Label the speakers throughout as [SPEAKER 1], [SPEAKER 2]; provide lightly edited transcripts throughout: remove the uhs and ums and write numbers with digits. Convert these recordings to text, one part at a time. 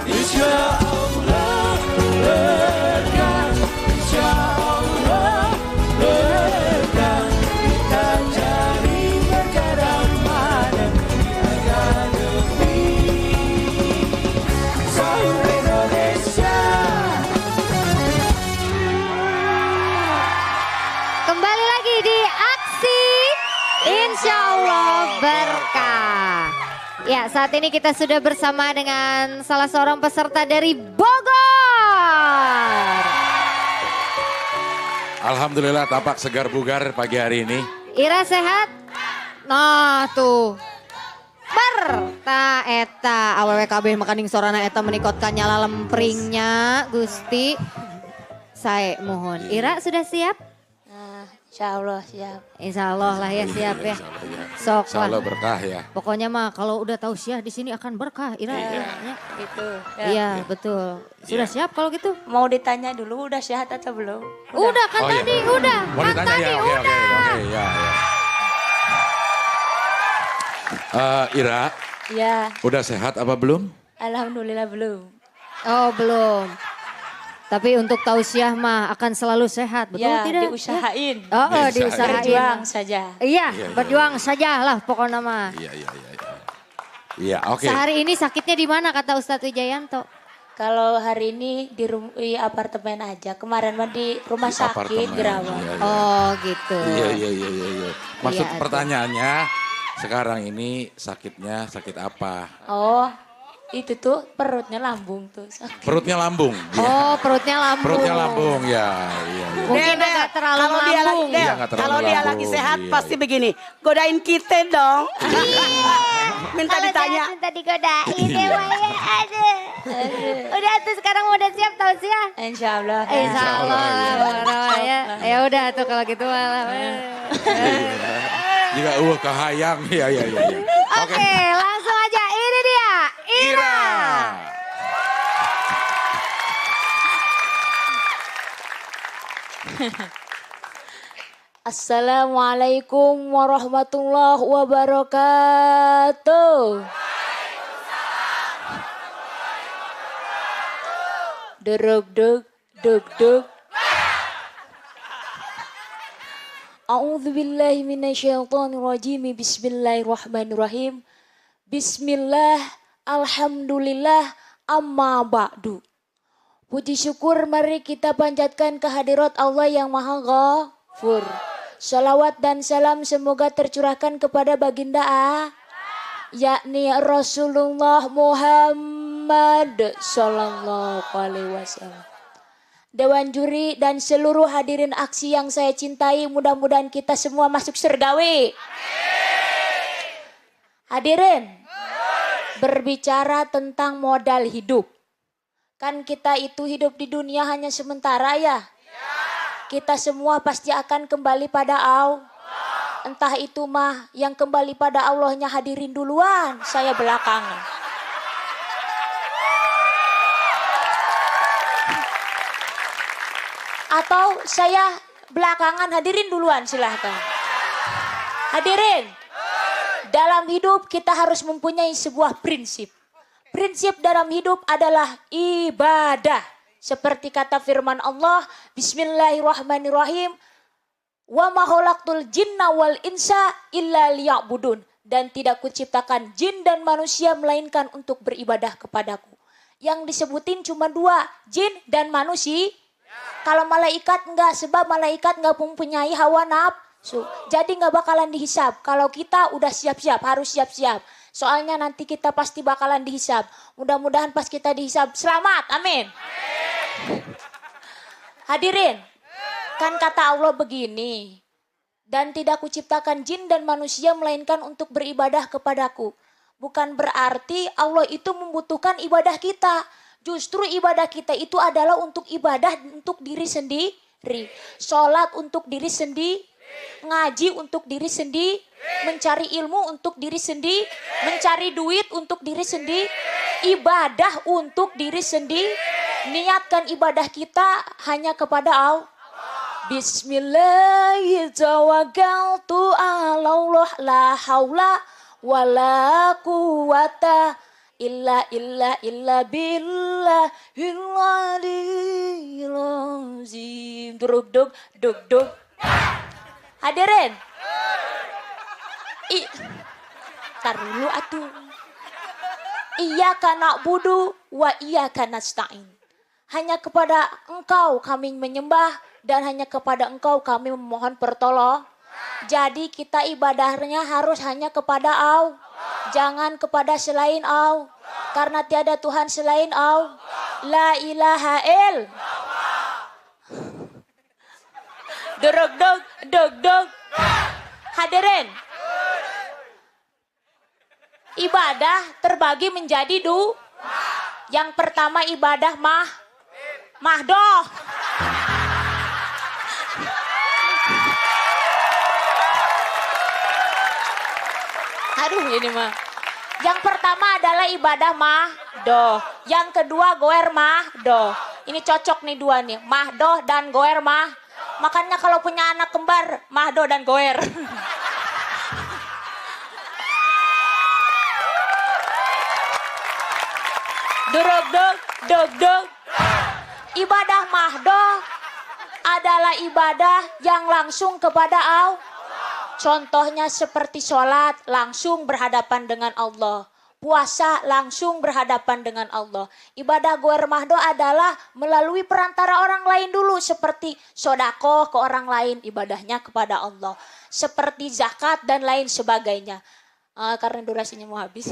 [SPEAKER 1] Insya Allah berkah, insya Allah berkah. Kita cari perkara mana ada lebih. Sahur Indonesia.
[SPEAKER 2] Kembali lagi di aksi Insya Allah berkah. Ya, saat ini kita sudah bersama dengan salah seorang peserta dari Bogor.
[SPEAKER 3] Alhamdulillah tampak segar bugar pagi hari ini.
[SPEAKER 2] Ira sehat? Nah tuh. Ta eta awewe kabeh makaning sorana eta menikotkan nyala lempringnya Gusti. Sae mohon. Ira sudah siap?
[SPEAKER 4] Insya Allah siap.
[SPEAKER 2] Insya Allah lah ya siap ya. Sok
[SPEAKER 3] Insya Allah
[SPEAKER 2] lah.
[SPEAKER 3] berkah ya.
[SPEAKER 2] Pokoknya mah kalau udah tausiah di sini akan berkah. Ira.
[SPEAKER 4] Iya.
[SPEAKER 2] Ya.
[SPEAKER 4] Gitu. Ya.
[SPEAKER 2] Iya betul. Sudah siap kalau gitu?
[SPEAKER 4] Mau ditanya dulu udah sehat atau belum?
[SPEAKER 2] Udah kan
[SPEAKER 3] Oh, iya.
[SPEAKER 2] tadi udah.
[SPEAKER 3] Mau
[SPEAKER 2] Kan
[SPEAKER 3] ditanya
[SPEAKER 2] tadi
[SPEAKER 3] ya? Oke,
[SPEAKER 2] udah.
[SPEAKER 3] oke, ya, ya. Ira,
[SPEAKER 4] Ya,
[SPEAKER 3] udah sehat apa belum?
[SPEAKER 4] alhamdulillah belum.
[SPEAKER 2] Oh belum. Tapi untuk tausiah mah akan selalu sehat, betul
[SPEAKER 4] Ya,
[SPEAKER 2] tidak?
[SPEAKER 4] diusahain.
[SPEAKER 2] Oh,
[SPEAKER 3] Diusahain.
[SPEAKER 2] diusahain.
[SPEAKER 4] Berjuang saja.
[SPEAKER 2] Iya,
[SPEAKER 3] Iya, iya.
[SPEAKER 2] berjuang saja lah pokoknya mah.
[SPEAKER 3] Iya, iya, iya. Iya, oke.
[SPEAKER 2] Sehari ini sakitnya di mana kata Ustadz Wijayanto?
[SPEAKER 4] Kalau hari ini di apartemen aja. Kemarin mah di rumah
[SPEAKER 3] Di
[SPEAKER 4] sakit
[SPEAKER 3] apartemen,
[SPEAKER 4] Gerawan.
[SPEAKER 3] iya, iya.
[SPEAKER 2] Oh gitu.
[SPEAKER 3] Iya, iya, iya, iya, iya. Maksud
[SPEAKER 2] Iya,
[SPEAKER 3] pertanyaannya, sekarang ini sakitnya sakit apa?
[SPEAKER 4] Oh, itu tuh perutnya lambung tuh. sakit.
[SPEAKER 3] Perutnya lambung. Iya.
[SPEAKER 2] Oh perutnya lambung.
[SPEAKER 3] Perutnya lambung, ya. Iya, iya.
[SPEAKER 2] Mungkin
[SPEAKER 5] Del,
[SPEAKER 2] agak terlalu
[SPEAKER 5] kalau dia lagi
[SPEAKER 2] lambung.
[SPEAKER 3] Iya, nggak terlalu
[SPEAKER 5] kalau dia
[SPEAKER 3] lambung,
[SPEAKER 5] lagi sehat
[SPEAKER 3] iya,
[SPEAKER 5] pasti
[SPEAKER 3] iya.
[SPEAKER 5] begini. Godain kita dong. Minta
[SPEAKER 2] Kalau
[SPEAKER 5] ditanya.
[SPEAKER 2] saya minta digodain ya Maya. Aduh. Udah tuh sekarang udah siap tausiah?
[SPEAKER 4] Insya Allah.
[SPEAKER 2] Insya Allah
[SPEAKER 3] Insya
[SPEAKER 2] ya. Ya udah tuh kalau gitu malah.
[SPEAKER 3] Juga kahayang. Iya, iya, iya. Iya.
[SPEAKER 2] Oke, langsung aja. Ini dia, Ira.
[SPEAKER 4] Assalamualaikum warahmatullahi wabarakatuh. Derug dug dug dug. A'udzu billahi minasyaitonir rajim. Bismillahirrahmanirrahim. Bismillah, alhamdulillah, amma ba'du. Puji syukur mari kita panjatkan kehadirat Allah yang Maha Ghafur. Salawat dan salam semoga tercurahkan kepada baginda yakni Rasulullah Muhammad sallallahu alaihi wasallam. Dewan juri dan seluruh hadirin aksi yang saya cintai, mudah-mudahan kita semua masuk surgawi. Hadirin, berbicara tentang modal hidup. Kan kita itu hidup di dunia hanya sementara ya. Kita semua pasti akan kembali pada Allah. Entah itu mah yang kembali pada Allahnya hadirin duluan, saya belakangan. Atau saya belakangan, hadirin duluan silahkan. Hadirin, dalam hidup kita harus mempunyai sebuah prinsip. Prinsip dalam hidup adalah ibadah. Seperti kata firman Allah, Bismillahirrahmanirrahim. Wa ma khalaqtul jinna wal insa illa liya'budun. Dan tidak kuciptakan jin dan manusia melainkan untuk beribadah kepadaku. Yang disebutin cuma dua, jin dan manusia. Kalau malaikat enggak, sebab malaikat enggak mempunyai hawa nafsu. Jadi enggak bakalan dihisab. Kalau kita udah siap-siap, harus siap-siap. Soalnya nanti kita pasti bakalan dihisab. Mudah-mudahan pas kita dihisab, selamat, amin. Hadirin, kan kata Allah begini. Dan tidak kuciptakan jin dan manusia melainkan untuk beribadah kepadaku. Bukan berarti Allah itu membutuhkan ibadah kita. Justru ibadah kita itu adalah untuk ibadah untuk diri sendiri. Sholat untuk diri sendiri. Ngaji untuk diri sendiri. Mencari ilmu untuk diri sendiri. Mencari duit untuk diri sendiri. Ibadah untuk diri sendiri. Niatkan ibadah kita hanya kepada Allah. Bismillahirrahmanirrahim. La haula wala quwata illa billahil azim. Duruk duk duk duk. Hadirin. Tar dulu atuh. Iyyaka na'budu wa iyyaka nasta'in. Hanya kepada Engkau kami menyembah dan hanya kepada Engkau kami memohon pertolongan. Jadi kita ibadahnya harus hanya kepada Allah. Jangan kepada selain Allah. Karena tiada Tuhan selain Allah. La ilaha il. Duk duk duk duk. Hadirin. Ibadah terbagi menjadi dua. Yang pertama ibadah mahdoh. Aduh ini mah. Yang pertama adalah ibadah mahdoh. Yang kedua goer mahdoh. Ini cocok nih dua nih. Mahdoh dan goer mah. Makanya kalau punya anak kembar, mahdoh dan goer. Duruk duk duk duk. Ibadah mahdoh adalah ibadah yang langsung kepada Allah. Contohnya seperti sholat langsung berhadapan dengan Allah. Puasa langsung berhadapan dengan Allah. Ibadah goer mahdoh adalah melalui perantara orang lain dulu. Seperti sodako ke orang lain, ibadahnya kepada Allah. Seperti zakat dan lain sebagainya. Karena durasinya mau habis.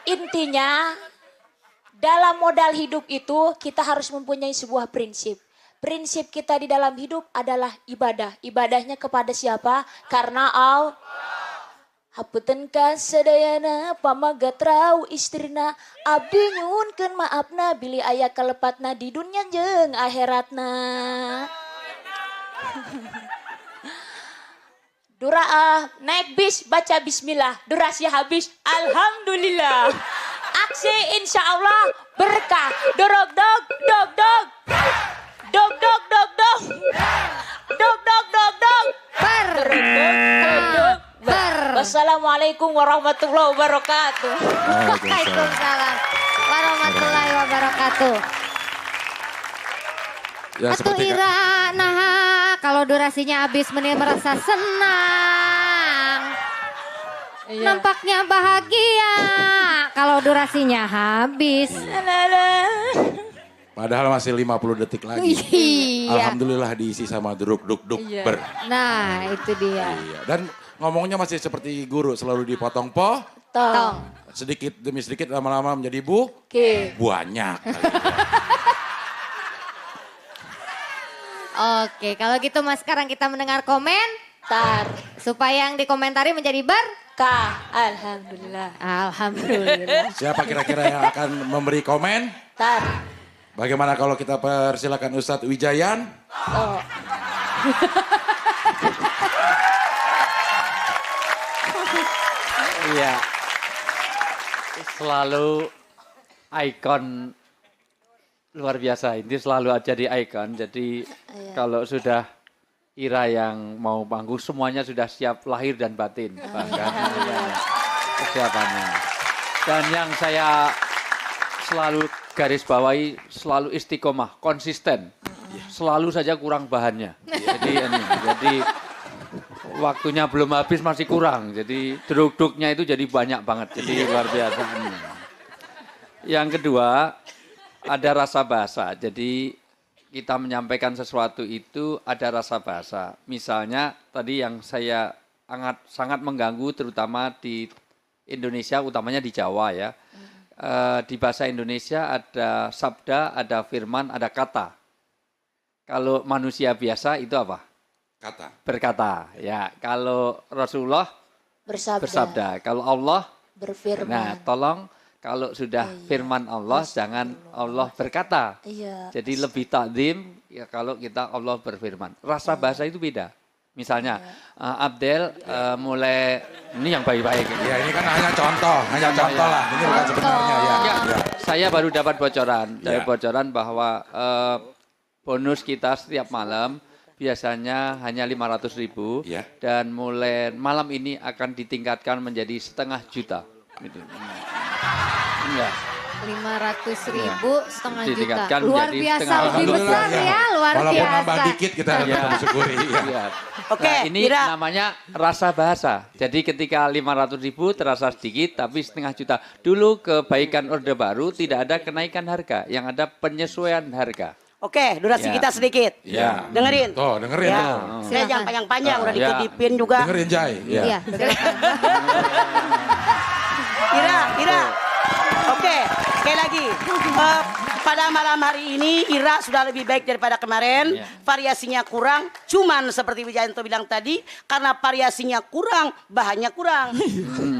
[SPEAKER 4] Intinya, dalam modal hidup itu kita harus mempunyai sebuah prinsip. Prinsip kita di dalam hidup adalah ibadah. Ibadahnya kepada siapa? Karena Allah. Hapunten ka sadayana pamagatrau istrina abdi nyuhunkeun maafna bili aya kalepatna di dunya jeung akhiratna. Naik bis baca bismillah, durasi habis, alhamdulillah. Aksi insya Allah berkah. Dog dog dog dog. Dog dog dog dog. Dog dog dog dog. Wassalamualaikum warahmatullahi wabarakatuh.
[SPEAKER 2] Waalaikumsalam warahmatullahi wabarakatuh.
[SPEAKER 3] Ya,
[SPEAKER 2] Atuh Ira, nah kalau durasinya habis menit merasa senang.
[SPEAKER 4] Iya.
[SPEAKER 2] Nampaknya bahagia kalau durasinya habis.
[SPEAKER 3] Padahal masih 50 detik lagi.
[SPEAKER 2] Iya.
[SPEAKER 3] Alhamdulillah diisi sama duruk duk duk
[SPEAKER 4] Iya.
[SPEAKER 3] ber.
[SPEAKER 2] Nah itu dia.
[SPEAKER 3] Iya. Dan ngomongnya masih seperti guru, selalu dipotong
[SPEAKER 2] Tong.
[SPEAKER 3] sedikit demi sedikit lama-lama menjadi
[SPEAKER 4] Oke.
[SPEAKER 3] banyak.
[SPEAKER 2] Oke, kalau gitu Mas sekarang kita mendengar komentar supaya yang dikomentari menjadi
[SPEAKER 4] Kah, alhamdulillah.
[SPEAKER 2] Alhamdulillah.
[SPEAKER 3] Siapa kira-kira yang akan memberi komen? Bagaimana kalau kita persilakan Ustadz Wijayan?
[SPEAKER 4] Oh.
[SPEAKER 6] Iya. Selalu ikon luar biasa. Ini selalu jadi ikon. Jadi kalau sudah Ira yang mau panggung semuanya sudah siap lahir dan batin. Bahkan persiapannya. Dan yang saya selalu garis bawahi selalu istiqomah, konsisten. Selalu saja kurang bahannya. Jadi waktunya belum habis masih kurang. Jadi duduk-duduknya itu jadi banyak banget. Jadi luar biasa. Yang kedua, ada rasa bahasa. Jadi kita menyampaikan sesuatu itu ada rasa bahasa. Misalnya tadi yang saya sangat mengganggu terutama di Indonesia, utamanya di Jawa ya. Di bahasa Indonesia ada sabda, ada firman, ada kata. Kalau manusia biasa itu apa?
[SPEAKER 3] Kata.
[SPEAKER 6] Berkata. Ya, kalau Rasulullah bersabda. Kalau Allah
[SPEAKER 4] Berfirman.
[SPEAKER 6] Nah, tolong kalau sudah firman Allah jangan Allah berkata.
[SPEAKER 4] Iya.
[SPEAKER 6] Jadi lebih takdim ya kalau kita Allah berfirman. Rasa bahasa itu beda. Misalnya Abdel mulai ini yang baik-baik.
[SPEAKER 3] Ya ini kan hanya contoh lah. Ini bukan sebenarnya ya.
[SPEAKER 6] Ya,
[SPEAKER 3] Ya.
[SPEAKER 6] saya baru dapat bocoran dari
[SPEAKER 3] Ya.
[SPEAKER 6] bocoran bahwa bonus kita setiap malam biasanya hanya 500.000
[SPEAKER 3] Ya.
[SPEAKER 6] dan mulai malam ini akan ditingkatkan menjadi 500.000 juta. Gitu. Enggak.
[SPEAKER 2] 500.000 setengah juta.
[SPEAKER 6] Ditingkatkan
[SPEAKER 2] Luar
[SPEAKER 6] menjadi
[SPEAKER 2] biasa
[SPEAKER 6] setengah.
[SPEAKER 2] lebih besar
[SPEAKER 3] Alhamdulillah,
[SPEAKER 2] ya, luar
[SPEAKER 3] Walaupun
[SPEAKER 2] biasa.
[SPEAKER 3] nambah dikit kita
[SPEAKER 6] Iya.
[SPEAKER 3] tetap syukuri. Ya.
[SPEAKER 6] Iya.
[SPEAKER 5] Oke,
[SPEAKER 6] Nah, ini
[SPEAKER 5] Ira.
[SPEAKER 6] namanya rasa bahasa. Jadi ketika 500.000 terasa sedikit tapi setengah juta. Dulu kebaikan Orde Baru tidak ada kenaikan harga, yang ada penyesuaian harga.
[SPEAKER 5] Oke, durasi
[SPEAKER 6] Ya.
[SPEAKER 5] kita sedikit.
[SPEAKER 3] Ya.
[SPEAKER 5] Dengerin.
[SPEAKER 3] Tuh, dengerin
[SPEAKER 5] Ya.
[SPEAKER 3] tuh.
[SPEAKER 5] Saya jangan panjang-panjang, udah
[SPEAKER 6] Ya.
[SPEAKER 5] dikutipin juga.
[SPEAKER 3] Dengerin Jai. Ya.
[SPEAKER 2] Iya, silakan.
[SPEAKER 5] Ira. Oke, sekali lagi. Pada malam hari ini Ira sudah lebih baik daripada kemarin.
[SPEAKER 6] Ya.
[SPEAKER 5] Variasinya kurang, cuman seperti Wijayanto bilang tadi, karena variasinya kurang, bahannya kurang.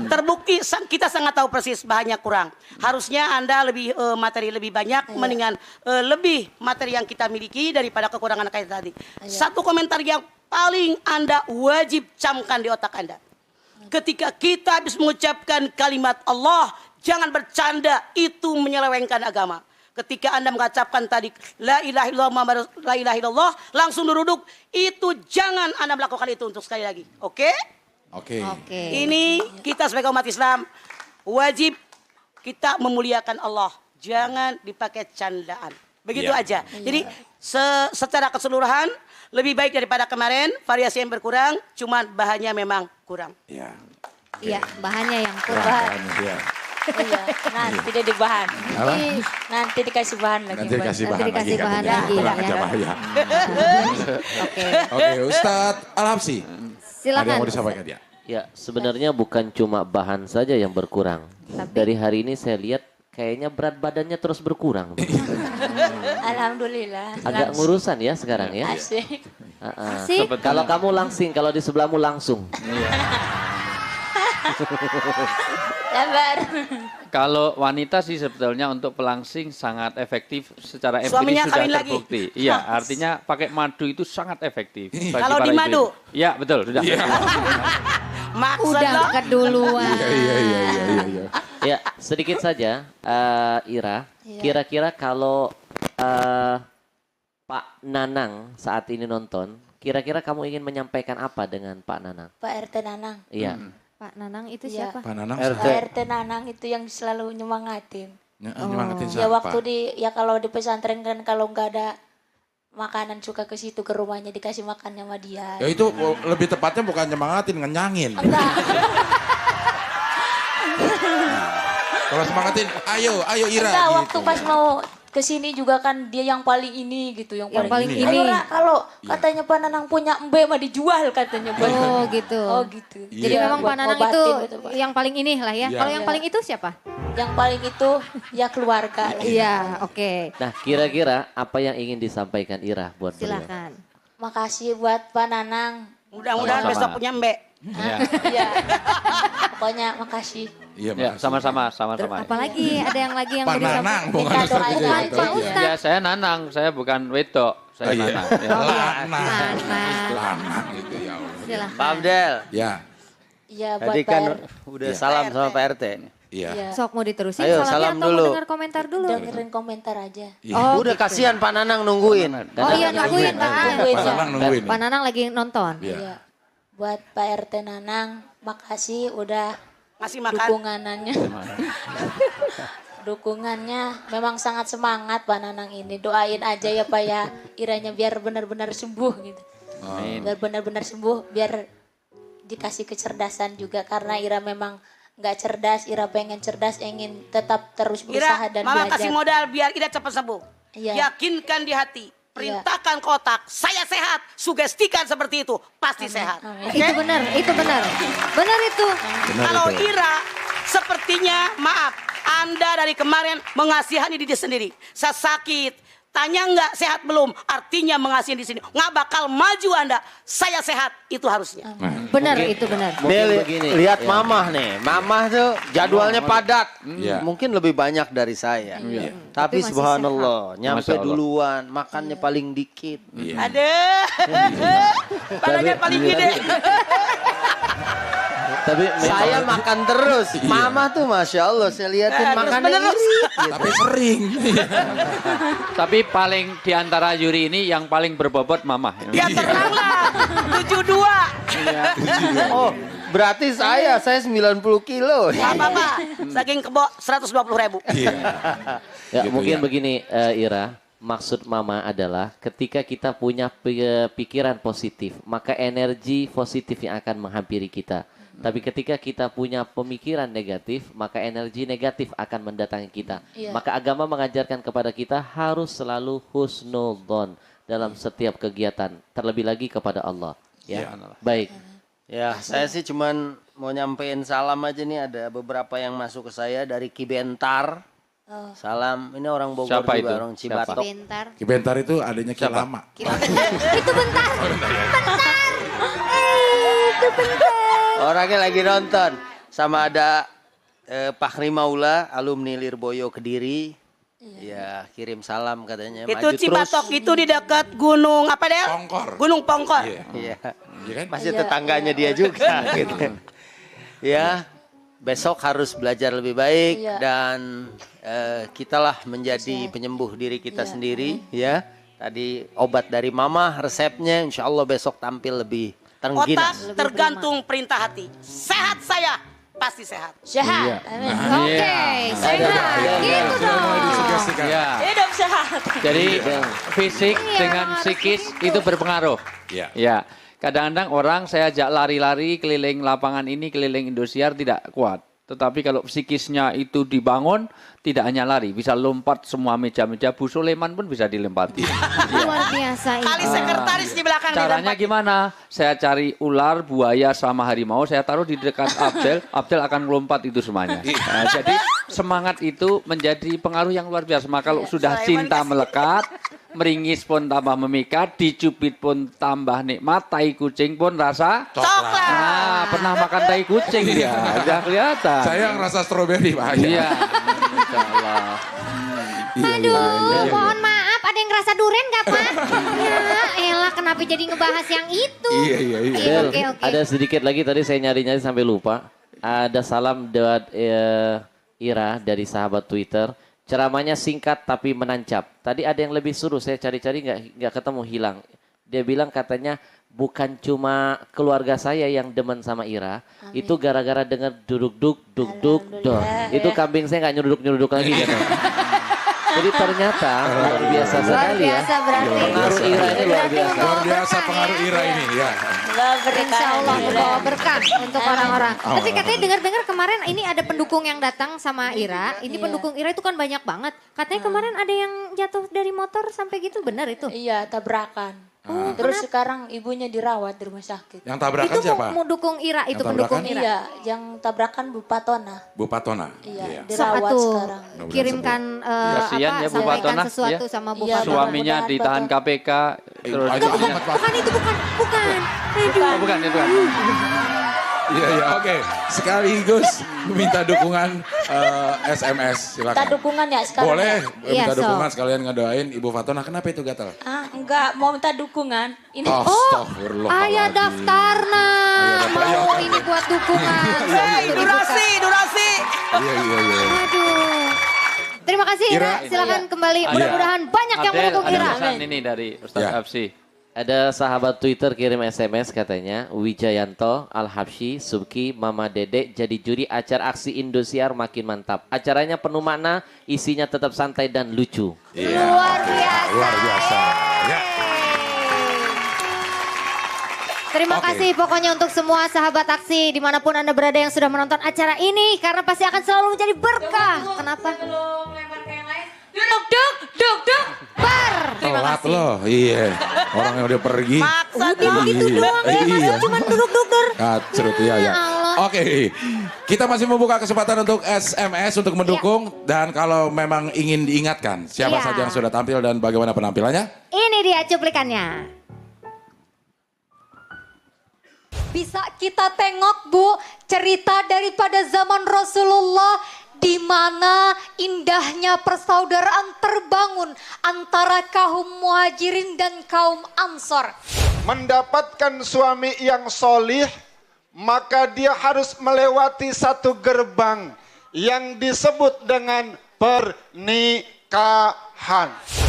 [SPEAKER 5] Terbukti kita sangat tahu persis bahannya kurang. Harusnya Anda lebih materi lebih banyak, mendingan lebih materi yang kita miliki daripada kekurangan kayak tadi. Satu komentar yang paling Anda wajib camkan di otak Anda. Ketika kita habis mengucapkan kalimat Allah, jangan bercanda, itu menyelewengkan agama. Ketika Anda mengucapkan tadi la ilaha illallah Muhammadur la ilaha illallah, langsung duduk, itu jangan Anda melakukan itu untuk sekali lagi. Oke?
[SPEAKER 3] Oke.
[SPEAKER 2] Oke.
[SPEAKER 5] Ini kita sebagai umat Islam wajib kita memuliakan Allah. Jangan dipakai candaan. Begitu
[SPEAKER 3] Iya.
[SPEAKER 5] aja. Jadi secara keseluruhan lebih baik daripada kemarin, variasi yang berkurang, cuman bahannya memang kurang.
[SPEAKER 3] Ya.
[SPEAKER 2] Iya, bahannya yang kurang.
[SPEAKER 3] Ya.
[SPEAKER 4] Iya, nanti dia di bahan.
[SPEAKER 3] Apa?
[SPEAKER 4] Nanti dikasih bahan lagi.
[SPEAKER 3] Nanti dikasih
[SPEAKER 2] Nanti
[SPEAKER 3] bahan
[SPEAKER 2] dikasih
[SPEAKER 3] lagi.
[SPEAKER 2] bahan
[SPEAKER 3] katanya.
[SPEAKER 2] lagi,
[SPEAKER 3] Tenang
[SPEAKER 2] ya.
[SPEAKER 3] aja, Pak, ya.
[SPEAKER 2] Oke.
[SPEAKER 3] Oke, Ustadz Al-Habsyi. Ada yang
[SPEAKER 2] Silakan.
[SPEAKER 3] mau disampaikan ya?
[SPEAKER 7] Ya, sebenarnya bukan cuma bahan saja yang berkurang. Dari hari ini saya lihat kayaknya berat badannya terus berkurang.
[SPEAKER 4] Alhamdulillah.
[SPEAKER 7] Agak ngurusan ya sekarang ya.
[SPEAKER 4] Asik.
[SPEAKER 2] Asik.
[SPEAKER 7] Kalau kamu langsing, kalau di sebelahmu langsung.
[SPEAKER 4] Sabar.
[SPEAKER 6] Kalau wanita sih sebetulnya untuk pelangsing sangat efektif secara empiris
[SPEAKER 5] Suaminya
[SPEAKER 6] sudah
[SPEAKER 5] kawin lagi?
[SPEAKER 6] terbukti. Iya, artinya pakai madu itu sangat efektif. bagi
[SPEAKER 5] Kalau
[SPEAKER 6] para
[SPEAKER 5] di madu?
[SPEAKER 6] ibu-ibu. Iya, betul, sudah.
[SPEAKER 5] Maksud
[SPEAKER 2] Udah
[SPEAKER 5] lo,
[SPEAKER 2] keduluan.
[SPEAKER 3] Iya.
[SPEAKER 7] Ya, sedikit saja, Ira. Kira-kira kalau Pak Nanang saat ini nonton, kira-kira kamu ingin menyampaikan apa dengan Pak Nanang?
[SPEAKER 4] Pak RT Nanang.
[SPEAKER 7] Iya.
[SPEAKER 2] Pak Nanang itu
[SPEAKER 4] Iya.
[SPEAKER 2] siapa?
[SPEAKER 3] Pak Nanang
[SPEAKER 4] Pak RT Nanang itu yang selalu nyemangatin.
[SPEAKER 3] nyemangatin
[SPEAKER 4] Ya
[SPEAKER 3] siapa?
[SPEAKER 4] waktu kalau di pesantren kan kalau nggak ada makanan suka ke situ ke rumahnya dikasih makan sama dia.
[SPEAKER 3] Ya itu lebih tepatnya bukan nyemangatin, ngenyangin.
[SPEAKER 4] Enggak.
[SPEAKER 3] Kalau semangatin, ayo Ira.
[SPEAKER 4] Enggak,
[SPEAKER 3] gitu.
[SPEAKER 4] waktu pas mau kesini juga kan dia yang paling ini gitu, yang
[SPEAKER 2] paling
[SPEAKER 3] ini.
[SPEAKER 2] ini.
[SPEAKER 4] Ayo Ra, kalau katanya Pak Nanang punya embe mah dijual katanya. Pak.
[SPEAKER 2] Oh gitu.
[SPEAKER 4] Oh gitu.
[SPEAKER 2] Jadi
[SPEAKER 3] Iya.
[SPEAKER 2] memang
[SPEAKER 4] buat
[SPEAKER 2] Pak Nanang
[SPEAKER 4] ngobatin
[SPEAKER 2] itu
[SPEAKER 4] gitu, Pak.
[SPEAKER 2] yang paling ini lah ya.
[SPEAKER 3] Iya.
[SPEAKER 2] Kalau yang paling itu siapa?
[SPEAKER 4] Yang paling itu ya keluarga lah.
[SPEAKER 2] Iya, oke.
[SPEAKER 7] Nah, kira-kira apa yang ingin disampaikan Ira buat beliau?
[SPEAKER 2] Silakan.
[SPEAKER 4] Makasih buat Pak Nanang.
[SPEAKER 5] mudah-mudahan
[SPEAKER 6] Sama-sama.
[SPEAKER 5] besok punya mbak.
[SPEAKER 6] Ya,
[SPEAKER 4] Iya. Pokoknya makasih.
[SPEAKER 3] Iya,
[SPEAKER 6] ya,
[SPEAKER 3] makasih.
[SPEAKER 6] sama-sama.
[SPEAKER 2] Apalagi ada yang lagi yang
[SPEAKER 3] Pak
[SPEAKER 2] mau disampaikan?
[SPEAKER 3] Nanang, bukan
[SPEAKER 4] Kita
[SPEAKER 3] Ustadz
[SPEAKER 4] doain
[SPEAKER 3] Wijayanto.
[SPEAKER 2] aja. Pak Ustadz.
[SPEAKER 6] Ya, saya Nanang, saya bukan wedok, saya
[SPEAKER 3] Oh, iya.
[SPEAKER 6] Nanang. Ya.
[SPEAKER 3] Lanang.
[SPEAKER 2] Nanang.
[SPEAKER 3] Lanang gitu ya Allah.
[SPEAKER 2] Silakan.
[SPEAKER 8] Pak Abdel,
[SPEAKER 3] Ya,
[SPEAKER 4] Iya buat
[SPEAKER 8] tadi kan
[SPEAKER 4] Pak
[SPEAKER 8] udah
[SPEAKER 3] Iya.
[SPEAKER 8] salam sama Pak RT. nih.
[SPEAKER 3] iya.
[SPEAKER 4] Iya.
[SPEAKER 2] Sok mau diterusin
[SPEAKER 8] Ayo,
[SPEAKER 2] salamnya
[SPEAKER 8] salam
[SPEAKER 2] atau
[SPEAKER 8] dulu.
[SPEAKER 2] mau dengar komentar dulu?
[SPEAKER 4] Dengerin komentar aja.
[SPEAKER 3] Iya.
[SPEAKER 2] Oh,
[SPEAKER 8] Udah
[SPEAKER 2] gitu.
[SPEAKER 8] kasihan Pak Nanang nungguin.
[SPEAKER 2] Oh iya nungguin Pak.
[SPEAKER 4] Nungguin,
[SPEAKER 3] Pak
[SPEAKER 4] ya.
[SPEAKER 3] Nanang nungguin.
[SPEAKER 2] Pak Nanang lagi nonton.
[SPEAKER 3] Iya.
[SPEAKER 4] Iya. Buat Pak RT Nanang, makasih udah
[SPEAKER 5] Ngasih makan.
[SPEAKER 4] dukungannya. Dukungannya memang sangat semangat Pak Nanang ini. Doain aja ya Pak ya, Iranya biar benar-benar sembuh gitu.
[SPEAKER 6] Amin.
[SPEAKER 4] Biar benar-benar sembuh, biar dikasih kecerdasan juga karena Ira memang nggak cerdas. Ira pengen cerdas, ingin tetap terus berusaha
[SPEAKER 5] Ira,
[SPEAKER 4] dan
[SPEAKER 5] mama
[SPEAKER 4] belajar.
[SPEAKER 5] kasih modal biar Ira cepat sembuh.
[SPEAKER 4] Iya.
[SPEAKER 5] Yakinkan di hati. Perintahkan ke otak, saya sehat. Sugestikan seperti itu, pasti sehat.
[SPEAKER 4] Amin.
[SPEAKER 5] Oke?
[SPEAKER 2] Itu benar, itu benar. Benar itu.
[SPEAKER 5] Kalau Ira, sepertinya maaf, Anda dari kemarin mengasihani diri sendiri. Saya sakit, tanya nggak sehat belum? Artinya mengasihi di sini. Nggak bakal maju Anda. Saya sehat, itu harusnya.
[SPEAKER 2] Benar itu benar.
[SPEAKER 7] Mungkin
[SPEAKER 8] Dia
[SPEAKER 7] begini.
[SPEAKER 8] lihat
[SPEAKER 7] ya.
[SPEAKER 8] mamah nih. Mamah tuh jadwalnya padat.
[SPEAKER 3] Iya.
[SPEAKER 8] Mungkin lebih banyak dari saya.
[SPEAKER 6] Iya.
[SPEAKER 8] Tapi
[SPEAKER 2] Tapi masih
[SPEAKER 8] subhanallah, nyampe
[SPEAKER 6] Masya Allah.
[SPEAKER 8] duluan, makannya paling dikit.
[SPEAKER 5] Ada. Badannya paling gede.
[SPEAKER 8] Tapi saya makan terus. Mama tuh Masya Allah saya liatin makannya irit.
[SPEAKER 3] Tapi sering.
[SPEAKER 6] Tapi paling di antara Yuri ini yang paling berbobot mama.
[SPEAKER 5] Ya terang lah. 72.
[SPEAKER 8] Oh, berarti saya 90 kilo.
[SPEAKER 5] Gak apa-apa. Saking kebo 120.000.
[SPEAKER 7] Ya, mungkin begini Ira, maksud mama adalah ketika kita punya pikiran positif, maka energi positif yang akan menghampiri kita. Tapi ketika kita punya pemikiran negatif, maka energi negatif akan mendatangi kita. Maka agama mengajarkan kepada kita harus selalu husnudzon dalam setiap kegiatan, terlebih lagi kepada Allah. Ya, baik.
[SPEAKER 8] Ya, saya sih cuman mau nyampein salam aja nih, ada beberapa yang masuk ke saya dari Kibentar. Salam, ini orang Bogor
[SPEAKER 6] Siapa
[SPEAKER 8] juga,
[SPEAKER 6] itu?
[SPEAKER 8] orang Cibatok.
[SPEAKER 2] Bentar.
[SPEAKER 3] Kibentar itu adanya Kilama.
[SPEAKER 2] Itu bentar. Itu bentar.
[SPEAKER 8] Orangnya lagi nonton. Sama ada Pak Maula, alumni Lirboyo Kediri. Ya, kirim salam katanya.
[SPEAKER 5] Itu
[SPEAKER 8] Maju
[SPEAKER 5] Cibatok
[SPEAKER 8] terus.
[SPEAKER 5] itu di dekat gunung apa Del?
[SPEAKER 3] Pongkor.
[SPEAKER 5] Gunung Pongkor.
[SPEAKER 8] Iya.
[SPEAKER 3] Iya kan?
[SPEAKER 8] Masih tetangganya dia juga gitu. Ya, besok harus belajar lebih baik dan kitalah menjadi penyembuh diri kita sendiri ya. Tadi obat dari mama resepnya insya Allah besok tampil lebih terengginas.
[SPEAKER 5] Otak tergantung perintah hati. Sehat saya, pasti sehat.
[SPEAKER 4] Sehat.
[SPEAKER 2] Oke, sehat. Gitu dong.
[SPEAKER 3] Disugestikan.
[SPEAKER 6] Ya.
[SPEAKER 4] Hidup sehat.
[SPEAKER 6] Jadi fisik dengan psikis itu berpengaruh.
[SPEAKER 3] Iya.
[SPEAKER 6] Ya. Kadang-kadang orang saya ajak lari-lari keliling lapangan ini, keliling Indosiar tidak kuat. Tetapi kalau psikisnya itu dibangun, tidak hanya lari, bisa lompat semua meja-meja. Bu Suleman pun bisa dilempati.
[SPEAKER 2] Luar biasa ini.
[SPEAKER 5] Kali sekretaris di belakang.
[SPEAKER 6] Caranya gimana? Saya cari ular, buaya, sama harimau, saya taruh di dekat Abdel. Abdel akan melompat itu semuanya. Nah, jadi semangat itu menjadi pengaruh yang luar biasa. Maka kalau sudah cinta melekat, meringis pun tambah memikat, dicubit pun tambah nikmat, tai kucing pun rasa
[SPEAKER 5] Coklat.
[SPEAKER 6] Nah, pernah makan tai kucing dia, udah kelihatan.
[SPEAKER 3] Saya yang rasa stroberi Pak.
[SPEAKER 6] Iya. Insya Allah.
[SPEAKER 2] Aduh, mohon maaf, ada yang ngerasa duren gak Pak? Ya elah, kenapa jadi ngebahas yang itu?
[SPEAKER 3] Iya.
[SPEAKER 7] Del,
[SPEAKER 2] Oke.
[SPEAKER 7] ada sedikit lagi tadi saya nyari-nyari sampai lupa. Ada salam buat Ira dari sahabat Twitter. Ceramahnya singkat tapi menancap. Tadi ada yang lebih suruh, saya cari-cari nggak ketemu, hilang. Dia bilang katanya bukan cuma keluarga saya yang demen sama Ira, itu gara-gara dengar duduk-duk, duk-duk, itu kambing saya nggak nyuruduk-nyuruduk lagi gitu. Jadi ternyata luar biasa
[SPEAKER 2] Luar
[SPEAKER 7] sekali ya.
[SPEAKER 2] biasa berarti.
[SPEAKER 7] Pengaruh Ira ini luar biasa.
[SPEAKER 3] Luar biasa pengaruh Ira ini ya.
[SPEAKER 2] Insya Allah membawa berkah untuk orang-orang. Tapi katanya dengar-dengar kemarin ini ada pendukung yang datang sama Ira. Ini pendukung Ira itu kan banyak banget. Katanya kemarin ada yang jatuh dari motor sampai gitu, benar itu?
[SPEAKER 4] Iya, tabrakan. Terus sekarang ibunya dirawat di rumah sakit.
[SPEAKER 3] Yang tabrakan
[SPEAKER 2] Itu
[SPEAKER 3] siapa?
[SPEAKER 2] mau dukung Ira, itu
[SPEAKER 3] Yang
[SPEAKER 2] pendukung
[SPEAKER 3] tabrakan?
[SPEAKER 2] Ira.
[SPEAKER 4] Iya, yang tabrakan Bu Patona.
[SPEAKER 3] Bu Patona.
[SPEAKER 4] Iya,
[SPEAKER 2] Sok
[SPEAKER 4] dirawat
[SPEAKER 2] atuh,
[SPEAKER 4] sekarang.
[SPEAKER 2] kirimkan
[SPEAKER 6] Kasihan ya Bu
[SPEAKER 2] sampaikan
[SPEAKER 6] Patona,
[SPEAKER 2] sesuatu
[SPEAKER 6] ya.
[SPEAKER 2] sama Bu
[SPEAKER 4] Iya,
[SPEAKER 2] Patona.
[SPEAKER 6] Suaminya
[SPEAKER 4] mudah-mudahan
[SPEAKER 6] ditahan
[SPEAKER 4] Bapak-
[SPEAKER 6] KPK. Terus
[SPEAKER 3] Itu
[SPEAKER 2] Bukan,
[SPEAKER 3] amat, Pak.
[SPEAKER 2] bukan itu, bukan. Aduh.
[SPEAKER 6] Oh, bukan itu.
[SPEAKER 3] Iya, oke. Sekaligus meminta dukungan SMS,
[SPEAKER 4] Minta
[SPEAKER 3] silakan.
[SPEAKER 4] dukungan ya sekarang.
[SPEAKER 3] Boleh
[SPEAKER 2] Iya,
[SPEAKER 3] minta
[SPEAKER 2] so.
[SPEAKER 3] dukungan sekalian ngedoain Ibu Fatona. Kenapa itu gatal?
[SPEAKER 4] Enggak, mau minta dukungan. Ini
[SPEAKER 3] Astagfirullahaladzim.
[SPEAKER 2] Ayah daftarna. Mau ini buat dukungan.
[SPEAKER 5] Hei, durasi.
[SPEAKER 3] Iya.
[SPEAKER 2] Aduh. Terima kasih Ira,
[SPEAKER 3] Ira.
[SPEAKER 2] silakan kembali. Mudah-mudahan banyak yang
[SPEAKER 6] Adel,
[SPEAKER 2] mendukung
[SPEAKER 6] ada
[SPEAKER 2] Ira.
[SPEAKER 6] pesan ini dari Ustaz
[SPEAKER 3] Ya.
[SPEAKER 6] Absi.
[SPEAKER 7] Ada sahabat Twitter kirim SMS katanya, Wijayanto, Al-Habsyi, Subki, Mama Dedek jadi juri acara aksi Indosiar makin mantap. Acaranya penuh makna, isinya tetap santai dan lucu.
[SPEAKER 3] Iya.
[SPEAKER 2] Luar biasa.
[SPEAKER 3] Luar biasa. Ya.
[SPEAKER 2] Terima
[SPEAKER 3] Oke.
[SPEAKER 2] kasih pokoknya untuk semua sahabat aksi dimanapun Anda berada yang sudah menonton acara ini. Karena pasti akan selalu menjadi berkah. Kenapa? Duk, bar. Terima
[SPEAKER 3] Telat
[SPEAKER 2] kasih.
[SPEAKER 3] loh, iya. Orang yang udah pergi.
[SPEAKER 5] Maksa
[SPEAKER 2] Udah gitu doang ya,
[SPEAKER 3] Iya.
[SPEAKER 2] masa cuma duduk-duduk.
[SPEAKER 3] Kacrut ya.
[SPEAKER 2] Ya Allah.
[SPEAKER 3] Oke, kita masih membuka kesempatan untuk SMS untuk mendukung. Dan kalau memang ingin diingatkan siapa
[SPEAKER 2] Iya.
[SPEAKER 3] saja yang sudah tampil dan bagaimana penampilannya.
[SPEAKER 2] Ini dia cuplikannya.
[SPEAKER 9] Bisa kita tengok Bu cerita daripada zaman Rasulullah di mana indahnya persaudaraan terbangun antara kaum muhajirin dan kaum ansor.
[SPEAKER 10] Mendapatkan suami yang solih, maka dia harus melewati satu gerbang yang disebut dengan pernikahan.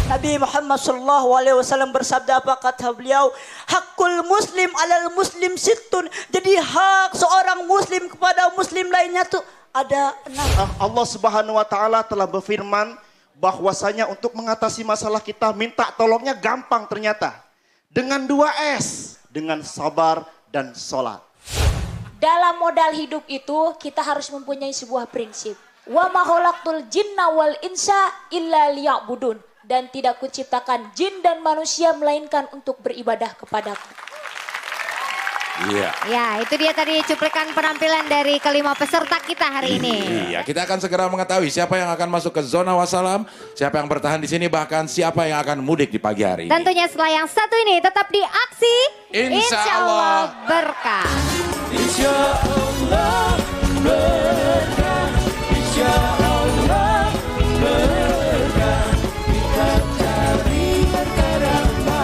[SPEAKER 11] Nabi Muhammad SAW bersabda, apa kata beliau? Hakul muslim alal muslim sittun. Jadi hak seorang muslim kepada muslim lainnya tuh ada 6.
[SPEAKER 10] Allah Subhanahu wa taala telah berfirman bahwasanya untuk mengatasi masalah kita minta tolongnya gampang ternyata. Dengan 2 S, dengan sabar dan sholat.
[SPEAKER 4] Dalam modal hidup itu kita harus mempunyai sebuah prinsip. Wa ma khalaqtul jinna wal insa illa liya'budun. Dan tidak kuciptakan jin dan manusia melainkan untuk beribadah kepadaku.
[SPEAKER 3] Iya.
[SPEAKER 2] Ya, itu dia tadi cuplikan penampilan dari kelima peserta kita hari ini.
[SPEAKER 3] Iya, kita akan segera mengetahui siapa yang akan masuk ke zona wassalam, siapa yang bertahan di sini, bahkan siapa yang akan mudik di pagi hari ini.
[SPEAKER 2] Tentunya setelah yang satu ini tetap di Aksi
[SPEAKER 3] Insya Allah
[SPEAKER 2] Berkah.
[SPEAKER 1] Insya